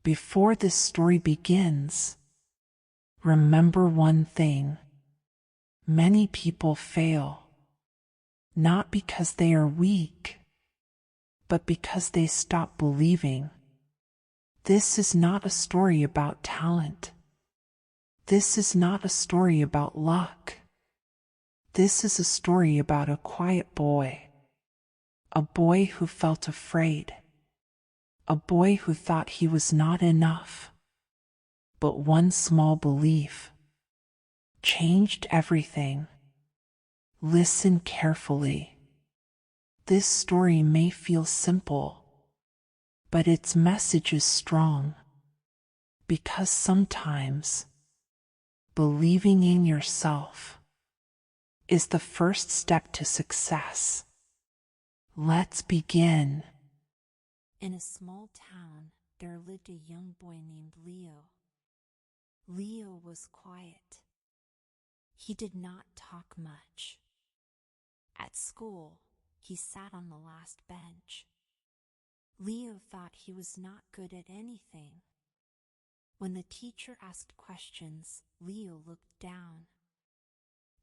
Before this story begins, remember one thing. Many people fail, not because they are weak, but because they stop believing. This is not a story about talent. This is not a story about luck. This is a story about a quiet boy. A boy who felt afraid. A boy who thought he was not enough. But one small belief changed everything. Listen carefully. This story may feel simple, but its message is strong. Because sometimes believing in yourself is the first step to success. Let's begin. In a small town, there lived a young boy named Leo. Leo was quiet. He did not talk much. At school, he sat on the last bench. Leo thought he was not good at anything. When the teacher asked questions, Leo looked down.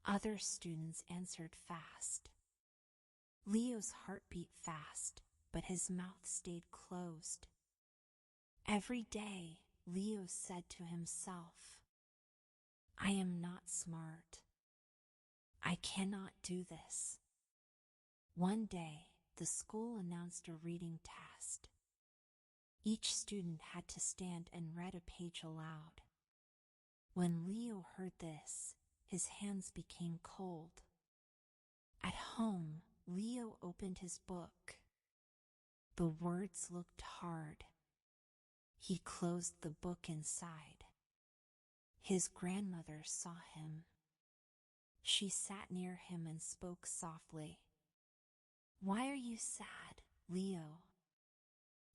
Other students answered fast. Leo's heart beat fast, but his mouth stayed closed. Every day, Leo said to himself, "I am not smart. I cannot do this." One day, the school announced a reading test. Each student had to stand and read a page aloud. When Leo heard this, his hands became cold. At home, Leo opened his book. The words looked hard. He closed the book inside. His grandmother saw him. She sat near him and spoke softly. "Why are you sad, Leo?"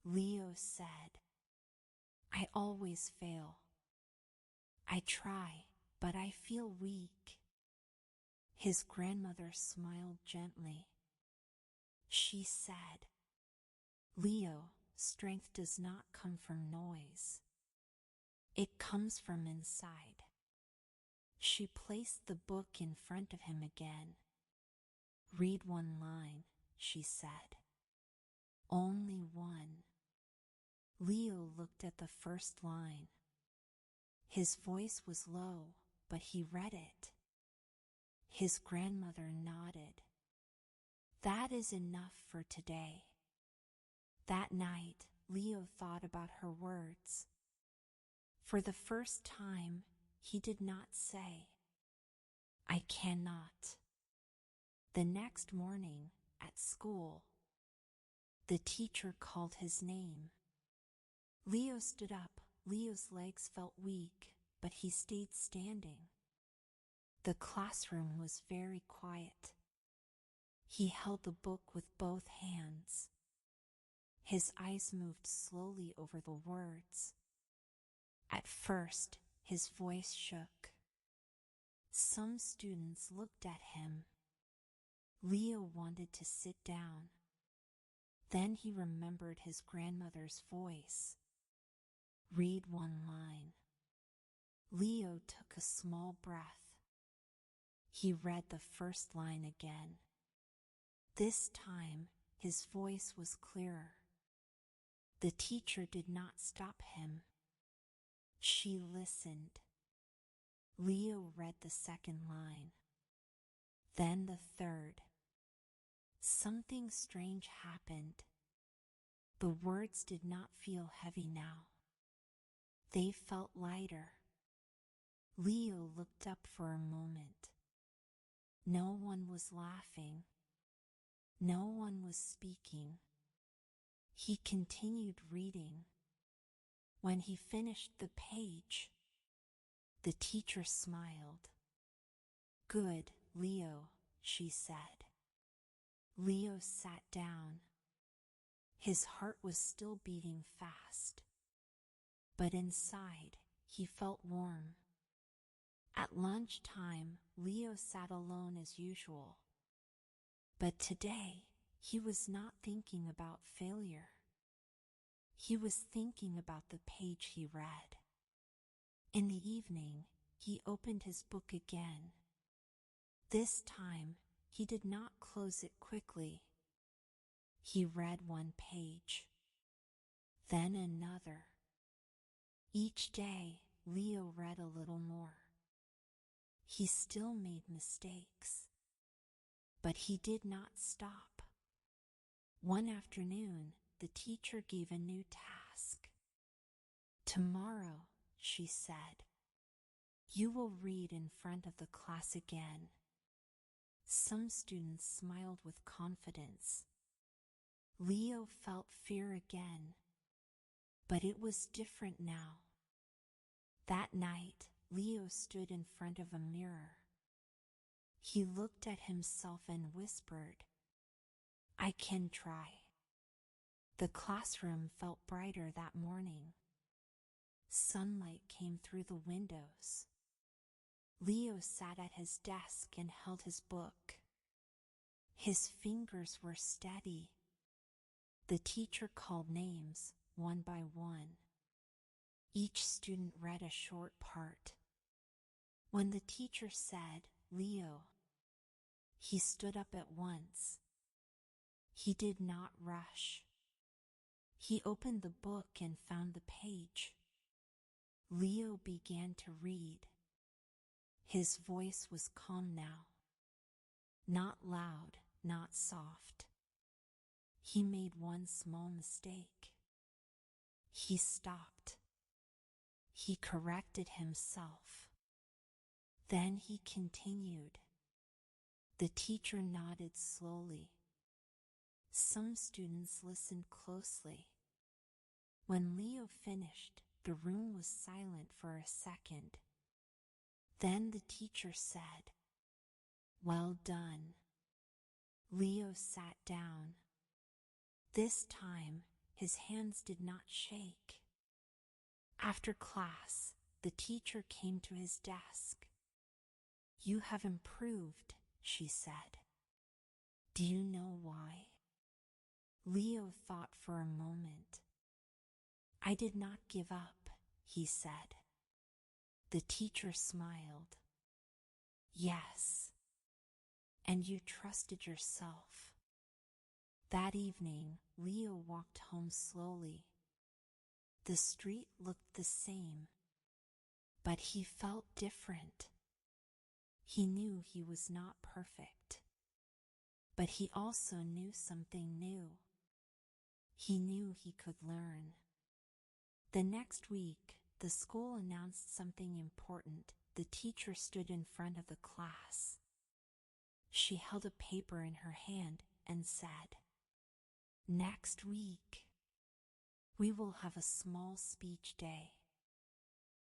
Leo said, "I always fail. I try, but I feel weak." His grandmother smiled gently. She said, "Leo, strength does not come from noise. It comes from inside." She placed the book in front of him again. "Read one line," she said. "Only one." Leo looked at the first line. His voice was low, but he read it. His grandmother nodded. "That is enough for today." That night, Leo thought about her words. For the first time, he did not say, "I cannot." The next morning, at school, the teacher called his name. Leo stood up. Leo's legs felt weak, but he stayed standing. The classroom was very quiet. He held the book with both hands. His eyes moved slowly over the words. At first, his voice shook. Some students looked at him. Leo wanted to sit down. Then he remembered his grandmother's voice. "Read one line." Leo took a small breath. He read the first line again. This time, his voice was clearer. The teacher did not stop him. She listened. Leo read the second line, then the third. Something strange happened. The words did not feel heavy now. They felt lighter. Leo looked up for a moment. No one was laughing. No one was speaking. He continued reading. When he finished the page, the teacher smiled. "Good, Leo," she said. Leo sat down. His heart was still beating fast, but inside he felt warm. At lunchtime, Leo sat alone as usual. But today, he was not thinking about failure. He was thinking about the page he read. In the evening, he opened his book again. This time, he did not close it quickly. He read one page, then another. Each day, Leo read a little more. He still made mistakes, but he did not stop. One afternoon, the teacher gave a new task. "Tomorrow," she said, "you will read in front of the class again." Some students smiled with confidence. Leo felt fear again, but it was different now. That night, Leo stood in front of a mirror. He looked at himself and whispered, "I can try." The classroom felt brighter that morning. Sunlight came through the windows. Leo sat at his desk and held his book. His fingers were steady. The teacher called names, one by one. Each student read a short part. When the teacher said, "Leo," he stood up at once. He did not rush. He opened the book and found the page. Leo began to read. His voice was calm now. Not loud, not soft. He made one small mistake. He stopped. He corrected himself. Then he continued. The teacher nodded slowly. Some students listened closely. When Leo finished, the room was silent for a second. Then the teacher said, "Well done." Leo sat down. This time, his hands did not shake. After class, the teacher came to his desk. "You have improved," she said. "Do you know why?" Leo thought for a moment. "I did not give up," he said. The teacher smiled. "Yes. And you trusted yourself." That evening, Leo walked home slowly. The street looked the same, but he felt different. He knew he was not perfect, but he also knew something new. He knew he could learn. The next week, the school announced something important. The teacher stood in front of the class. She held a paper in her hand and said, "Next week, we will have a small speech day."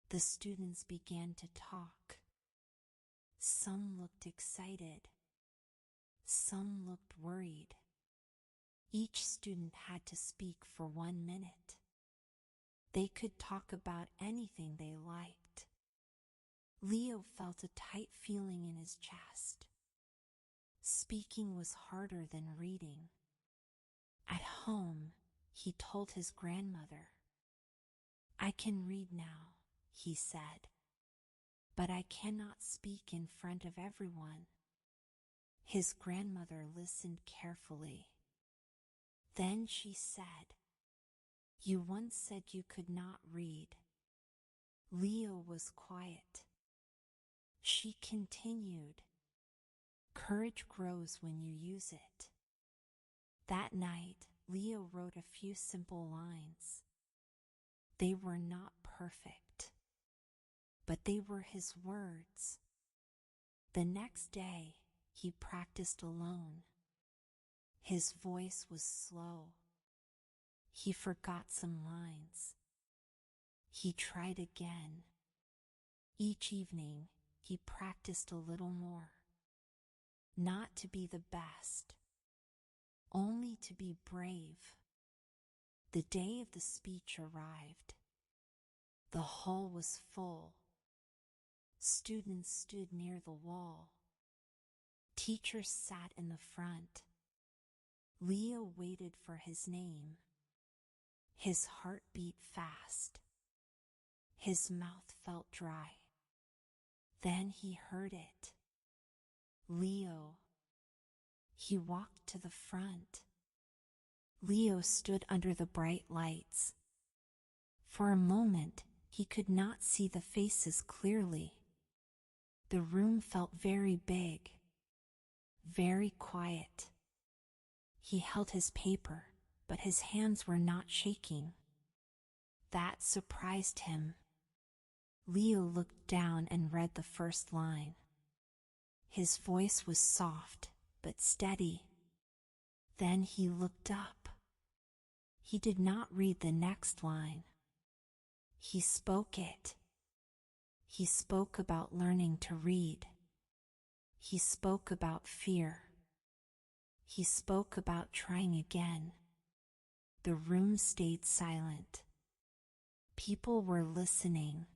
The students began to talk. Some looked excited. Some looked worried. Each student had to speak for 1 minute. They could talk about anything they liked. Leo felt a tight feeling in his chest. Speaking was harder than reading. At home, he told his grandmother, "I can read now," he said, "but I cannot speak in front of everyone." His grandmother listened carefully. Then she said, "You once said you could not read." Leo was quiet. She continued, "Courage grows when you use it." That night, Leo wrote a few simple lines. They were not perfect, but they were his words. The next day, he practiced alone. His voice was slow. He forgot some lines. He tried again. Each evening, he practiced a little more. Not to be the best, only to be brave. The day of the speech arrived. The hall was full. Students stood near the wall. Teachers sat in the front. Leo waited for his name. His heart beat fast. His mouth felt dry. Then he heard it. Leo. He walked to the front. Leo stood under the bright lights. For a moment, he could not see the faces clearly. The room felt very big, very quiet. He held his paper, but his hands were not shaking. That surprised him. Leo looked down and read the first line. His voice was soft, but steady. Then he looked up. He did not read the next line. He spoke it. He spoke about learning to read. He spoke about fear. He spoke about trying again. The room stayed silent. People were listening.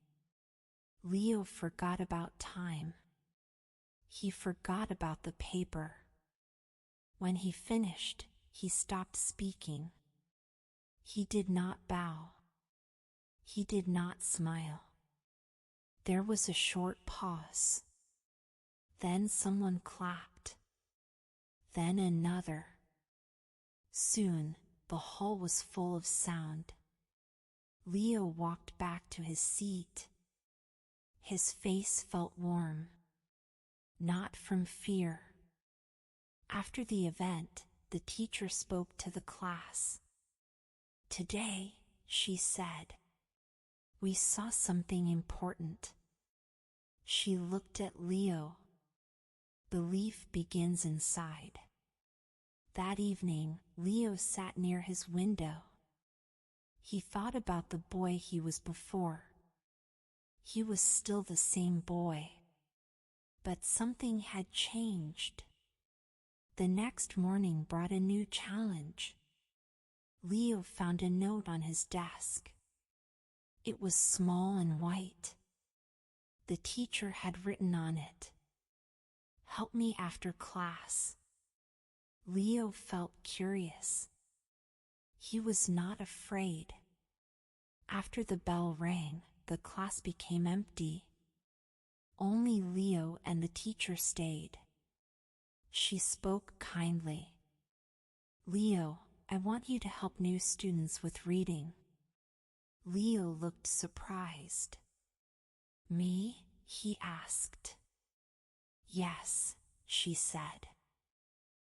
Leo forgot about time. He forgot about the paper. When he finished, he stopped speaking. He did not bow. He did not smile. There was a short pause. Then someone clapped. Then another. Soon, the hall was full of sound. Leo walked back to his seat. His face felt warm. Not from fear. After the event, the teacher spoke to the class. "Today," she said, "we saw something important." She looked at Leo. Belief begins inside. That evening, Leo sat near his window. He thought about the boy he was before. He was still the same boy. But something had changed. The next morning brought a new challenge. Leo found a note on his desk. It was small and white. The teacher had written on it, "Help me after class." Leo felt curious. He was not afraid. After the bell rang, the class became empty. Only Leo and the teacher stayed. She spoke kindly. "Leo, I want you to help new students with reading." Leo looked surprised. "Me?" he asked. "Yes," she said.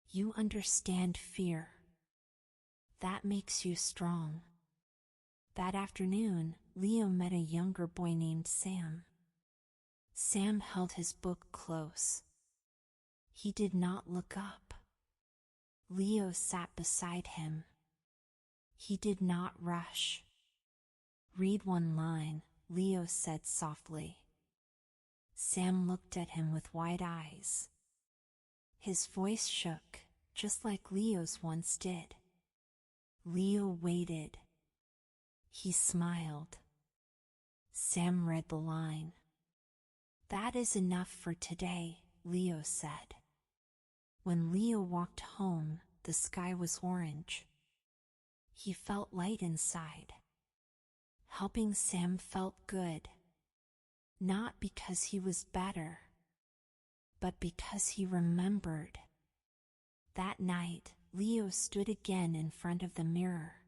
"You understand fear. That makes you strong." That afternoon, Leo met a younger boy named Sam. Sam held his book close. He did not look up. Leo sat beside him. He did not rush. "Read one line," Leo said softly. Sam looked at him with wide eyes. His voice shook, just like Leo's once did. Leo waited. He smiled. Sam read the line. "That is enough for today," Leo said. When Leo walked home, the sky was orange. He felt light inside. Helping Sam felt good. Not because he was better, but because he remembered. That night, Leo stood again in front of the mirror.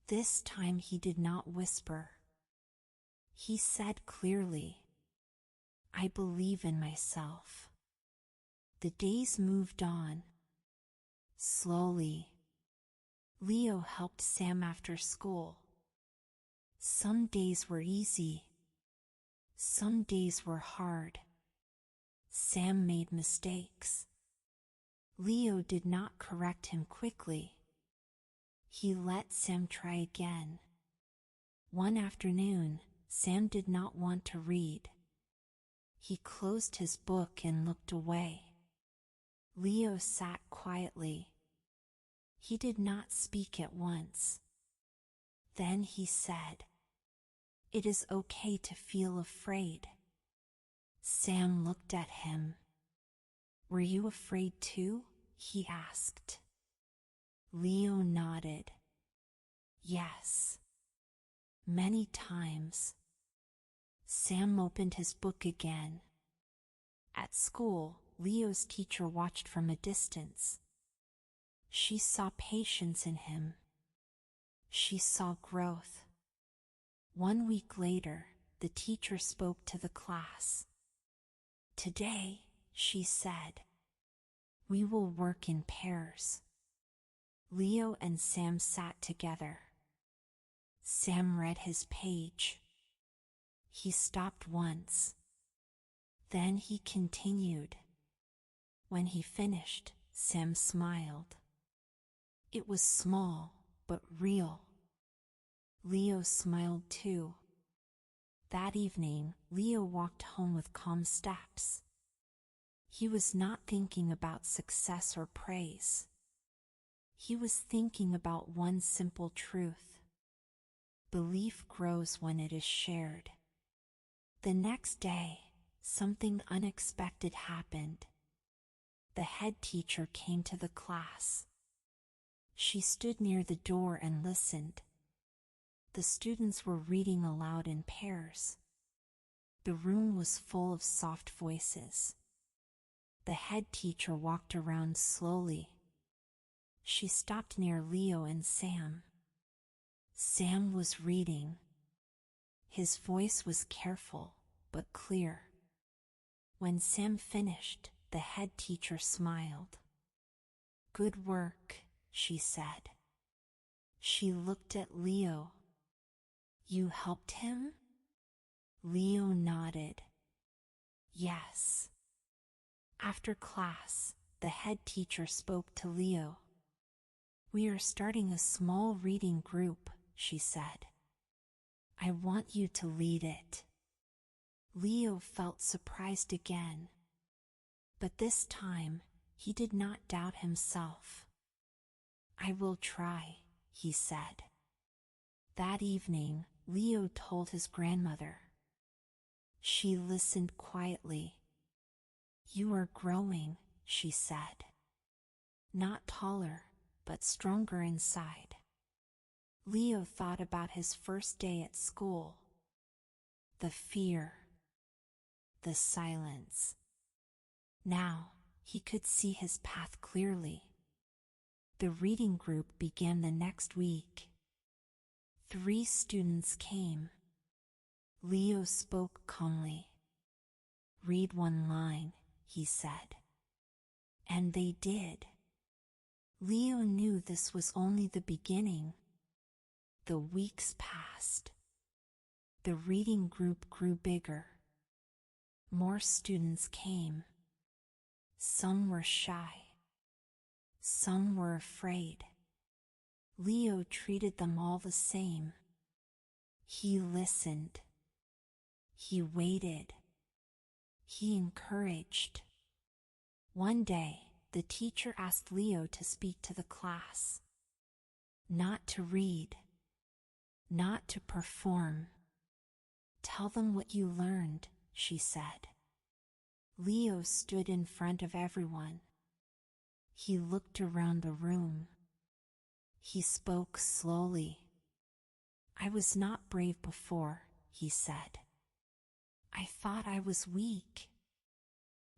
This time he did not whisper. He said clearly, "I believe in myself." The days moved on. Slowly. Leo helped Sam after school. Some days were easy. Some days were hard. Sam made mistakes. Leo did not correct him quickly. He let Sam try again. One afternoon, Sam did not want to read. He closed his book and looked away. Leo sat quietly. He did not speak at once. Then he said, "It is okay to feel afraid." Sam looked at him. "Were you afraid too?" he asked. Leo nodded. Yes. Many times. Sam opened his book again. At school, Leo's teacher watched from a distance. She saw patience in him. She saw growth. 1 week later, the teacher spoke to the class. Today, she said, we will work in pairs. Leo and Sam sat together. Sam read his page. He stopped once. Then he continued. When he finished, Sam smiled. It was small, but real. Leo smiled too. That evening, Leo walked home with calm steps. He was not thinking about success or praise. He was thinking about one simple truth. Belief grows when it is shared. The next day, something unexpected happened. The head teacher came to the class. She stood near the door and listened. The students were reading aloud in pairs. The room was full of soft voices. The head teacher walked around slowly. She stopped near Leo and Sam. Sam was reading. His voice was careful, but clear. When Sam finished, the head teacher smiled. Good work, she said. She looked at Leo. You helped him? Leo nodded. Yes. After class, the head teacher spoke to Leo. We are starting a small reading group, she said. I want you to lead it. Leo felt surprised again. But this time, he did not doubt himself. I will try, he said. That evening, Leo told his grandmother. She listened quietly. You are growing, she said. Not taller, but stronger inside. Leo thought about his first day at school. The fear. The silence. Now, he could see his path clearly. The reading group began the next week. 3 students came. Leo spoke calmly. Read 1 line, he said. And they did. Leo knew this was only the beginning. The weeks passed. The reading group grew bigger. More students came. Some were shy. Some were afraid. Leo treated them all the same. He listened. He waited. He encouraged. One day, the teacher asked Leo to speak to the class. Not to read. Not to perform. Tell them what you learned, she said. Leo stood in front of everyone. He looked around the room. He spoke slowly. I was not brave before, he said. I thought I was weak.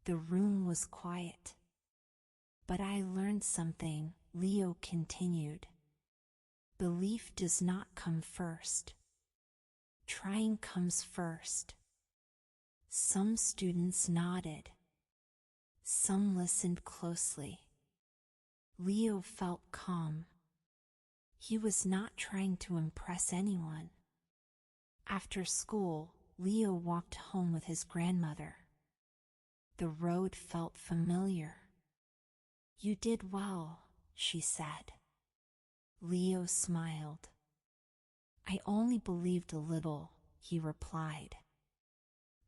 The room was quiet. But I learned something, Leo continued. Belief does not come first. Trying comes first. Some students nodded. Some listened closely. Leo felt calm. He was not trying to impress anyone. After school, Leo walked home with his grandmother. The road felt familiar. You did well, she said. Leo smiled. I only believed a little, he replied.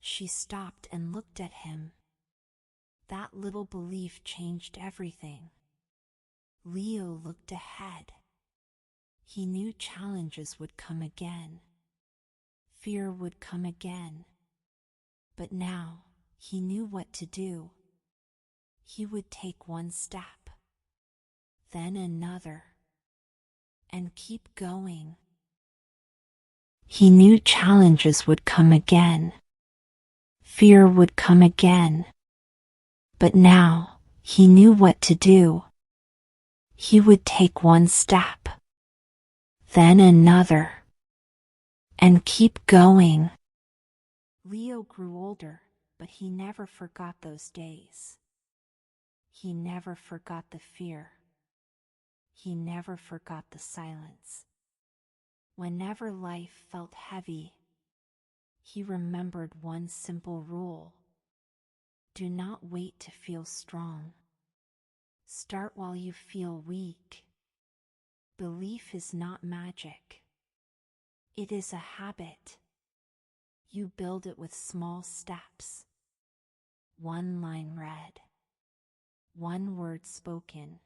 She stopped and looked at him. That little belief changed everything. Leo looked ahead. He knew challenges would come again. Fear would come again. But now, he knew what to do. He would take 1 step. Then another. and keep going. He knew challenges would come again. Fear would come again. But now, he knew what to do. He would take one step, then another, and keep going. Leo grew older, but he never forgot those days. He never forgot the fear. He never forgot the silence. Whenever life felt heavy, he remembered one simple rule. Do not wait to feel strong. Start while you feel weak. Belief is not magic. It is a habit. You build it with small steps. One line read. One word spoken.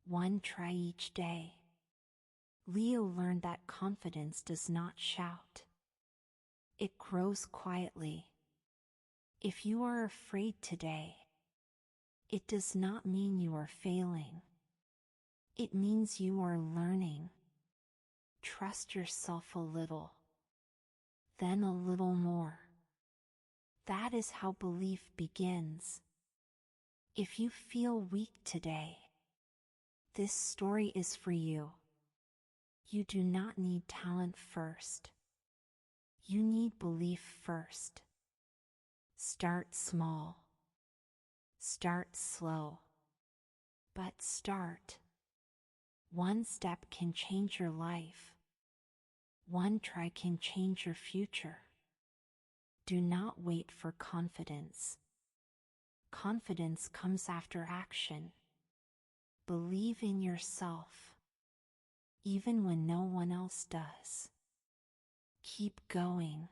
One try each day. Leo learned that confidence does not shout. It grows quietly. If you are afraid today, it does not mean you are failing. It means you are learning. Trust yourself a little, then a little more. That is how belief begins. If you feel weak today, this story is for you. You do not need talent first. You need belief first. Start small. Start slow. But start. One step can change your life. One try can change your future. Do not wait for confidence. Confidence comes after action. Believe in yourself, even when no one else does. Keep going.